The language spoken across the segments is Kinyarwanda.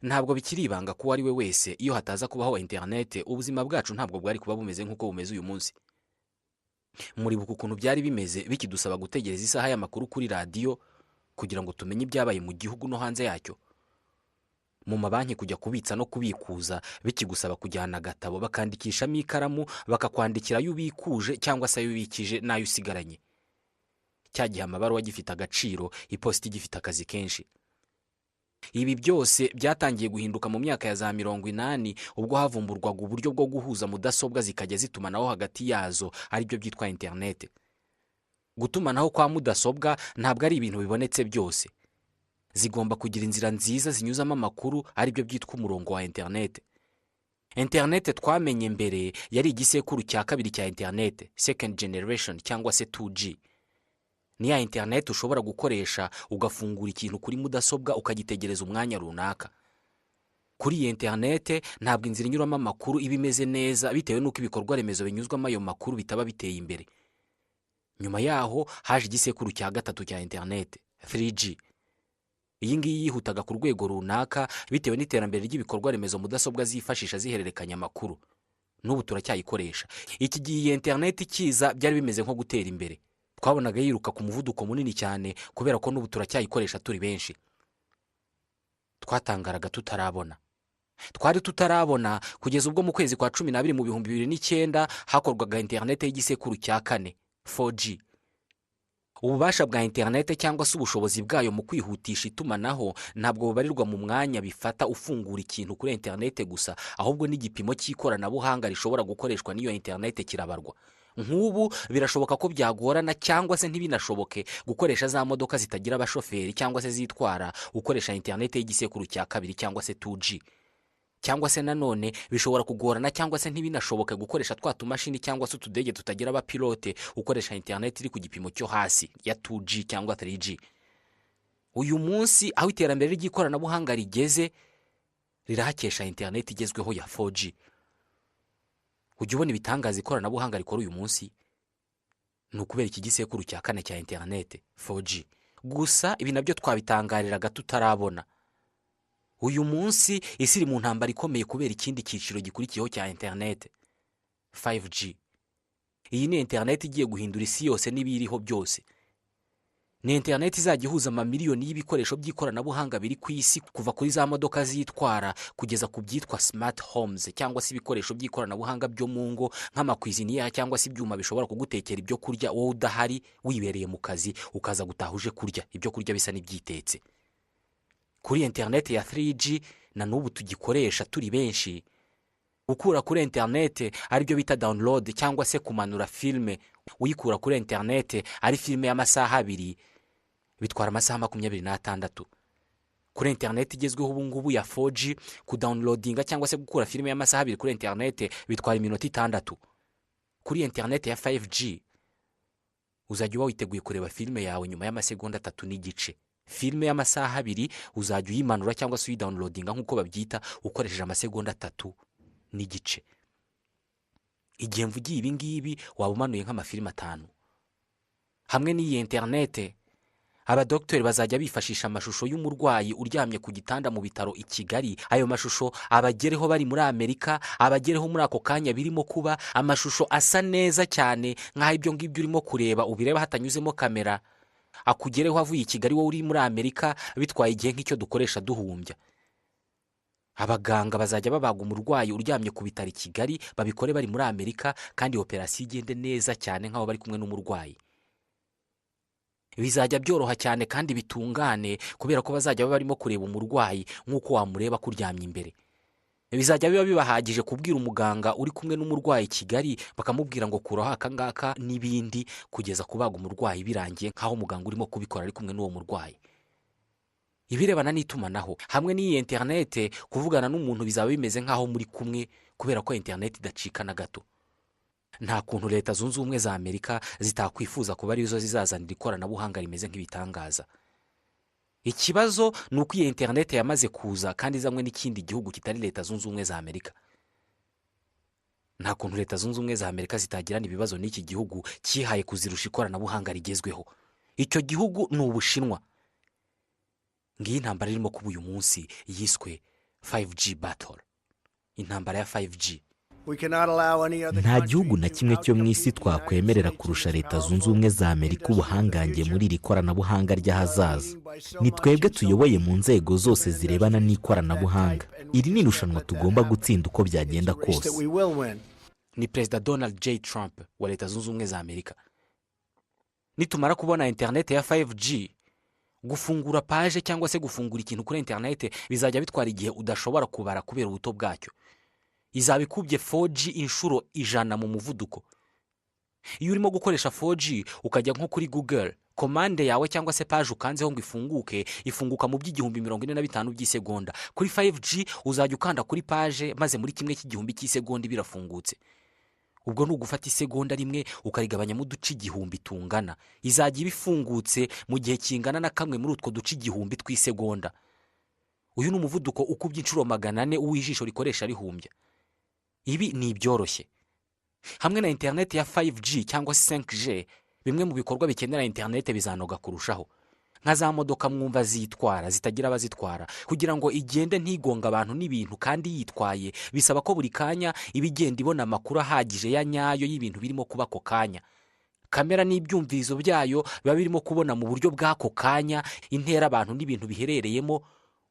Ntabwo bikiri ibanga ko ari we wese iyo hataza kubaho internet ubuzima bwacu ntabwo bwari kuba bumeze nk'uko bumeze uyu munsi. Muribuka ukuntu byari bimeze bikidusaba gutegereza isaha y'amakuru kuri radio kugira ngo tumenye ibyabaye mu gihugu no hanze yacyo. Mu mabanki kujya kubitsa no kubikuza bikigusaba kujyana agatabo bakandikishamo ikaramu bakakwandikira ayo ubikuje cyangwa se ayo ubikije n'ayo usigaranye. Cyagihe amabaruwa gifite agaciro, iposita igifite akazi kenshi. Ibi byose byatangiye guhinduka mu myaka ya za 80 ubwo havumburwaga uburyo bwo guhuza mudasobwa zikajya zitumanaho hagati yazo, ari byo byitwa internet. Gutumanaho kwa mudasobwa ntabwo ari ibintu bibonetse byose. Zigomba kugira inzira nziza zinyuzamo amakuru, ari byo byitwa umurongo wa internet. Internet twamenye mbere yari igisekuru cya kabiri cya internet, second generation cyangwa se 2G. Ni ya internet ushobora gukoresha ugafungura ikintu kuri mudasobwa ukagitegereza umwanya runaka. Kuri iyi internet ntabwo inzira inyuramo amakuru iba imeze neza bitewe n'uko ibikorwa remezo binyuzwamo ayo makuru bitaba biteye imbere. Nyuma yaho haje igisekuru cya gatatu cya internet, 3G. Iyi ngiyi yihutaga ku rwego runaka bitewe n'iterambere ry'ibikorwa remezo mudasobwa zifashisha zihererekanya amakuru. N'ubu turacyayikoresha. Iki gihe iyi internet ikiza byari bimeze nko gutera imbere. Twabonaga yiruka ku muvuduko munini cyane kubera ko n'ubu turacyayikoresha turi benshi. Twatangaraga tutarabona. Twari tutarabona kugeza ubwo mu kwezi kwa 12 mu 2009 hakorwaga internet y'igisekuru cya 4, 4G. Ububasha bwa internet cyangwa se ubushobozi bwayo mu kwihutisha itumanaho ntabwo bubarirwa mu mwanya bifata ufungura ikintu kuri internet gusa, ahubwo n'igipimo cy'ikoranabuhanga rishobora gukoreshwa n'iyo internet kirabarwa. Nk'ubu birashoboka ko byagorana cyangwa se ntibinashoboke gukoresha za modoka zitagira abashoferi cyangwa se zitwara ukoresha internet y'igisekuru cya kabiri cyangwa se 2G. Cyangwa se nanone bishobora kugorana cyangwa se ntibinashoboke gukoresha twa tumashini cyangwa se utudege tutagira abapilote ukoresha internet iri ku gipimo cyo hasi ya 2G cyangwa 3G. Uyu munsi aho iterambere ry'ikoranabuhanga rigeze rirahakesha internet igezweho ya 4G. Ujye ubona ibitangaza ikoranabuhanga rikora uyu munsi ni ukubera iki gisekuru cya 4 cya internet 4G. Gusa ibi nabyo twabitangariraga tutarabona. Uyu munsi isi iri mu ntambara ikomeye kubera ikindi cyiciro gikurikiyeho cya internet, 5G. Iyi ni internet igiye guhindura isi yose n'ibiriho byose. Ni internet izajya ihuza amamiliyoni y'ibikoresho by'ikoranabuhanga biri ku isi, kuva kuri za modoka zitwara kugeza ku byitwa smart homes cyangwa se ibikoresho by'ikoranabuhanga byo mu ngo nk'amakwiziniya cyangwa se ibyuma bishobora kugutekera ibyo kurya wowe udahari wibereye mu kazi ukaza gutahuje kurya ibyo kurya bisa n'ibyitetse. Kuri internet ya 3G na n'ubu tugikoresha turi benshi. Gukura kuri internet ari byo bita download cyangwa se kumanura filme, uyikura kuri internet ari filme y'amasaha 2 bitwara amasaha 26. Kuri internet igezweho ubu ngubu ya 4G kudownloadinga cyangwa se gukura filme y'amasaha 2 kuri internet bitwara iminota 6. Kuri internet ya 5G uzajya witeguye kureba filme yawe nyuma y'amasegonda 3 n'igice. Filme y'amasaha 2 uzajya uyimanura cyangwa se uyidownloadinga nk'uko babyita ukoresheje amasegonda 3 n'igice. Igihe mvugiye ibi ngibi waba umanuye nk'amafilme 5. Hamwe n'iyi internet abadoktori bazajya bifashisha amashusho y'umurwayi uryamye ku gitanda mu bitaro i Kigali. Ayo mashusho abagereho bari muri Amerika, abagereho muri ako kanya birimo kuba, amashusho asa neza cyane nk'aho ibyo ngibyo urimo kureba ubireba hatanyuzemo kamera, akugereho avuye i Kigali wowe uri muri Amerika bitwaye igihe nk'icyo dukoresha duhumbya. Abaganga bazajya babaga umurwayi uryamye ku bitaro i Kigali babikore bari muri Amerika kandi operasiyo igende neza cyane nk'aho bari kumwe n'umurwayi. Bizajya byoroha cyane kandi bitungane kubera ko bazajya barimo kureba umurwayi nk'uko wamureba kuryamye imbere. Bizajya biba bibahagije kubwira umuganga uri kumwe n'umurwayi i Kigali bakamubwira ngo kuraho aka ngaka n'ibindi kugeza kubaga umurwayi birangiye nk'aho umuganga urimo kubikora ari kumwe n'uwo murwayi. Ibirebana n'itumanaho hamwe n'iyi internet kuvugana n'umuntu bizaba bimeze nk'aho muri kumwe kubera ko internet idacika na gato. Nta kuntu Leta Zunze Ubumwe za Amerika zitakwifuza kuba arizo zizazanira ikoranabuhanga rimeze nk'ibitangaza. Ikibazo ni uko iyi internet yamaze kuza kandi izanywe n'ikindi gihugu kitari Leta Zunze Ubumwe za Amerika. Nta kuntu Leta Zunze Ubumwe za Amerika zitagirana ibibazo n'iki gihugu cyihaye kuzirusha ikoranabuhanga rigezweho. Icyo gihugu ni Ubushinwa. Ngiyi intambara irimo kuba uyu munsi yiswe 5G battle, intambara ya 5G. nta gihugu na kimwe cyo mu isi twakwemerera kurusha leta zunze ubumwe za Amerika ubuhangange muri iri koranabuhanga ry'ahazaza. Ni twebwe tuyoboye mu nzego zose zirebana n'ikoranabuhanga. Iri ni irushanwa tugomba gutsinda uko byagenda kose. Ni Perezida Donald J. Trump wa leta zunze ubumwe za Amerika. Nitumara kubona internet ya 5G, gufungura page cyangwa se gufungura ikintu kuri internet bizajya bitwara igihe udashobora kubara kubera ubuto bwacyo. Izabikubye 4G inshuro 100 mu muvuduko. Iyo urimo gukoresha 4G ukajya nko kuri Google, komande yawe cyangwa se page ukanzeho ngo ifunguka mu by'igihumbi 45 by'isegonda. Kuri 5G uzajya ukanda kuri page maze muri kimwe cy'igihumbi cy'isegonda birafungutse. Ubwo n'ugufata isegonda rimwe ukarigabanya mu duce igihumbi tungana. Izajya ibifungutse mu gihe kingana na kamwe muri utwo duce igihumbi tw'isegonda. Uyu ni umuvuduko ukubye inshuro 400 uwijisho rikoresha rihumbya. Ibi ni ibyoroshye. Hamwe na internet ya 5G cyangwa 5G, bimwe mu bikorwa bikenera internet bizanoga kurushaho. Nka za modoka mwumva zitwara zitagira abazitwara, kugira ngo igende ntigonga abantu n'ibintu kandi yitwaye, bisaba ko buri kanya ibigenda ibona amakuru ahagije ya nyayo y'ibintu birimo kuba ako kanya. Kamera n'ibyumvirizo byayo biba birimo kubona mu buryo bw'ako kanya intera abantu n'ibintu biherereyemo.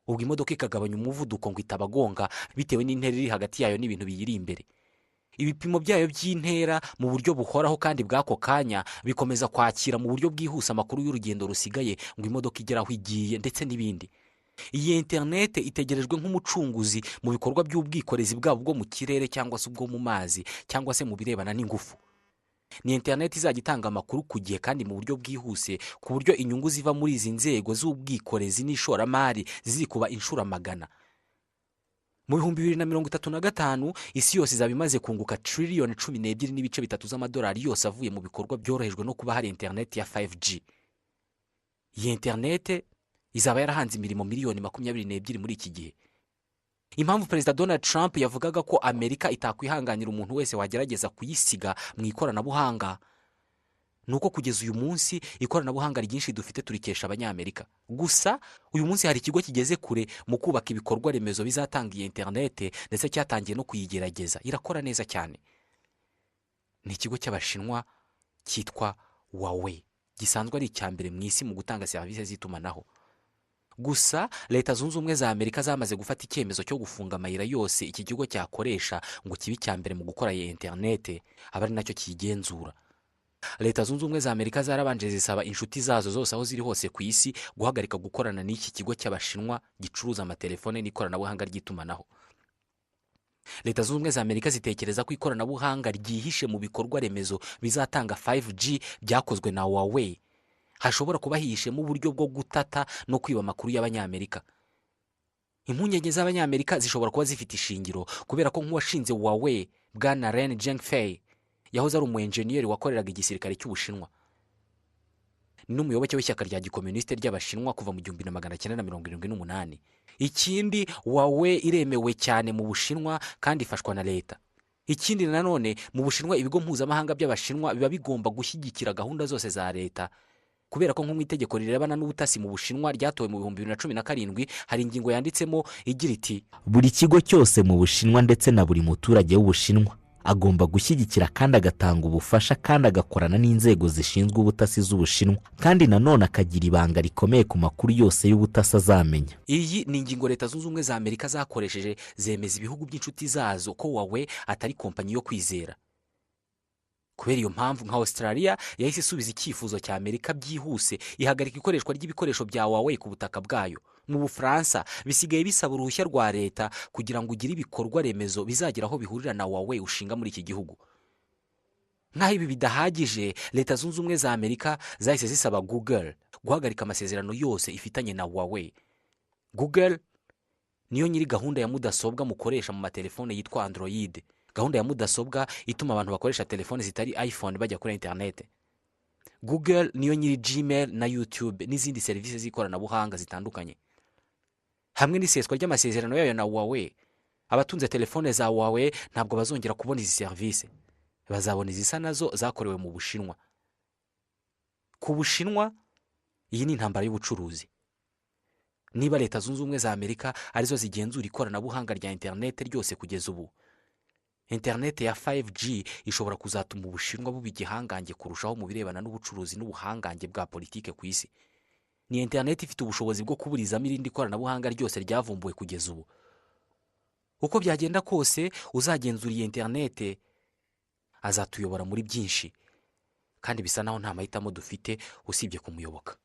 Ubwo imodoka ikagabanya umuvuduko ngo itabagonga bitewe n'intera iri hagati yayo n'ibintu biyiri imbere. Ibipimo byayo by'intera mu buryo buhoraho kandi bw'ako kanya bikomeza kwakira mu buryo bwihuse amakuru y'urugendo rusigaye ngo imodoka igera aho igiye ndetse n'ibindi. Iyi internet itegerejwe nk'umucunguzi mu bikorwa by'ubwikorezi bwabo bwo mu kirere cyangwa se ubwo mu mazi cyangwa se mu birebana n'ingufu. Ni internet izajya itanga amakuru ku gihe kandi mu buryo bwihuse, ku buryo inyungu ziva muri izi nzego z'ubwikorezi n'ishoramari zikuba inshuro 100. Mu 2035 isi yose izaba imaze kunguka trillion 12.3 z'amadolari yose avuye mu bikorwa byorohejwe no kuba hari internet ya 5G. Iyi internet izaba yarahanze imirimo miliyoni 22 muri iki gihe. Impamvu Perezida Donald Trump yavugaga ko Amerika itakwihanganira umuntu wese wagerageza kuyisiga mu ikoranabuhanga, nuko kugeza uyu munsi ikoranabuhanga ryinshi dufite turikesha abanyamerika. Gusa uyu munsi hari ikigo kigeze kure mu kubaka ibikorwa remezo bizatanga iyi internet ndetse cyatangiye no kuyigerageza. Irakora neza cyane. Ni ikigo cy'Abashinwa cyitwa UGIYE, gisanzwe ari icyambere mu isi mu gutanga serivisi z'itumanaho. Gusa leta zunze ubumwe za Amerika zamaze gufata icyemezo cyo gufunga amayira yose iki kigo cyakoresha ngo kibe icyambere mu gukora iyi internet, abari nacyo kiyigenzura. Leta zunze ubumwe za Amerika zarabanje zisaba inshuti zazo zose aho ziri hose ku isi guhagarika gukorana n'iki kigo cy'Abashinwa gicuruza amatelefone n'ikoranabuhanga ry'itumanaho. Leta zunze ubumwe za Amerika zitekereza ko ikoranabuhanga ryihishe mu bikorwa remezo bizatanga 5G byakozwe na UGIYE hashobora kuba hihishemo uburyo bwo gutata no kwiba amakuru y'abanyamerika. Impungenge z'abanyamerika zishobora kuba zifite ishingiro kubera ko nk'uwashinze UGIYE bwana Ren Zhengfei yahoze ari umu-engineer wakoreraga igisirikare cy'Ubushinwa. Ni umuyoboke w'ishyaka rya gikomuniste ry'Abashinwa kuva mu 1978. Ikindi, UGIYE iremewe cyane mu Bushinwa kandi ifashwa na leta. Ikindi nanone, mu Bushinwa ibigo mpuzamahanga by'Abashinwa biba bigomba gushyigikira gahunda zose za leta, kubera ko nko mu itegeko rirebana n'ubutasi mu Bushinwa ryatowe mu 2017 hari ingingo yanditsemo igira iti: buri kigo cyose mu Bushinwa ndetse na buri muturage w'Ubushinwa agomba gushyigikira kandi agatanga ubufasha kandi agakorana n'inzego zishinzwe ubutasi z'Ubushinwa, kandi nanone akagira ibanga rikomeye ku makuru yose y'ubutasi azamenya. Iyi ni ingingo leta zunze ubumwe za Amerika zakoresheje zemeza ibihugu by'inshuti zazo ko UGIYE atari kompanyi yo kwizera. Kubera iyo mpamvu nka Australia yahise isubiza icyifuzo cya Amerika byihuse ihagarika ikoreshwa ry'ibikoresho bya UGIYE ku butaka bwayo. Mu Bufaransa bisigaye bisaba uruhushya rwa leta kugira ngo ugire ibikorwa remezo bizagira aho bihurira na UGIYE ushinga muri iki gihugu. Naho ibi bidahagije, leta zunze ubumwe za Amerika zahise zisaba Google guhagarika amasezerano yose ifitanye na UGIYE. Google niyo nyiri gahunda ya mudasobwa mukoresha mu matelefone yitwa Android. Gahunda ya mudasobwa ituma abantu bakoresha telefone zitari iPhone bajya kuri internet. Google niyo nyiri Gmail na YouTube n'izindi serivisi z'ikoranabuhanga zitandukanye. Hamwe n'iseswa ry'amasezerano yayo na UGIYE, abatunze telefone za UGIYE ntabwo bazongera kubona izi serivisi. Bazabona izisa nazo zakorewe mu Bushinwa. Ku Bushinwa iyi ni intambara y'ubucuruzi. niba leta zunze ubumwe za amerika arizo zigenzura ikoranabuhanga rya interineti ryose kugeza ubu, interineti ya 5G ishobora kuzatuma ubushinwa buba igihangange kurushaho mu birebana n'ubucuruzi n'ubuhangange bwa politike ku isi. Ni interineti ifite ubushobozi bwo kuburizamo irindi koranabuhanga ryose ryavumbuwe kugeza ubu. Uko byagenda kose, uzagenzura iyi interineti azatuyobora muri byinshi, kandi bisa naho nta mahitamo dufite usibye kumuyoboka.